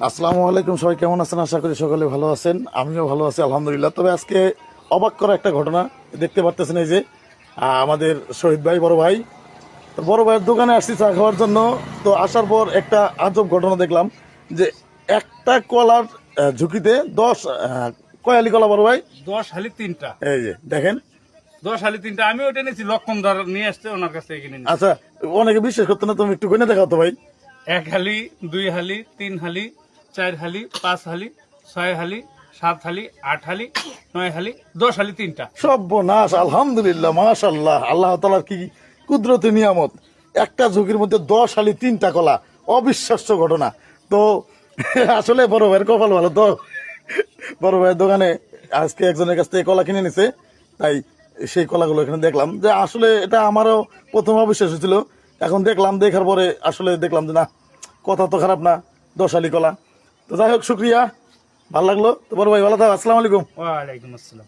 আসসালামু আলাইকুম, সবাই কেমন আছেন? আশা করি সকলে ভালো আছেন, আমিও ভালো আছি আলহামদুলিল্লাহ। তবে আজকে অবাক করা একটা ঘটনা দেখতে পারতেছেন, এই যে আমাদের শহীদ ভাই, বড় ভাই। তো বড় ভাইয়ের দোকানে আসছি চা খাওয়ার জন্য। তো আসার পর একটা আজব ঘটনা দেখলাম যে একটা কলার ঝুঁকিতে 10 কয়ালি কলা, বড় ভাই। 10 হালি 3টা। এই যে দেখেন। 10 হালি 3টা আমি ওটা নিয়েছি, লক্ষণদার নিয়ে আসছে, ওনার কাছ থেকে কিনে নিয়েছি। আচ্ছা, অনেকে বিশ্বাস করতো না, তুমি একটু গনে দেখাও তো ভাই। 1 হালি, 2 হালি, 3 হালি, 4 হালি, 5 হালি, 6 হালি, 7 হালি, 8 হালি, 9 হালি, 10 হালি 3টা। সর্বনাশ, আলহামদুলিল্লাহ, মাশাআল্লাহ, আল্লাহ তাআলার কি কুদরতি নিয়ামত। একটা ঝুঁকির মধ্যে 10 হালি 3টা কলা, অবিশ্বাস্য ঘটনা। তো আসলে বড় ভাইয়ের কপাল ভালো। তো বড় ভাইয়ের দোকানে আজকে একজনের কাছ থেকে কলা কিনে নিছে, তাই সেই কলাগুলো এখানে দেখলাম যে আসলে এটা আমারও প্রথম অবিশ্বাস হয়েছিল। এখন দেখলাম, দেখার পরে আসলে দেখলাম যে না, কথা তো খারাপ না, 10 হালি কলা। তো যাই হোক, শুক্রিয়া, ভালো লাগলো। তো বড় ভাই ভালো থাকো, আসসালামু আলাইকুম। ওয়ালাইকুম আসসালাম।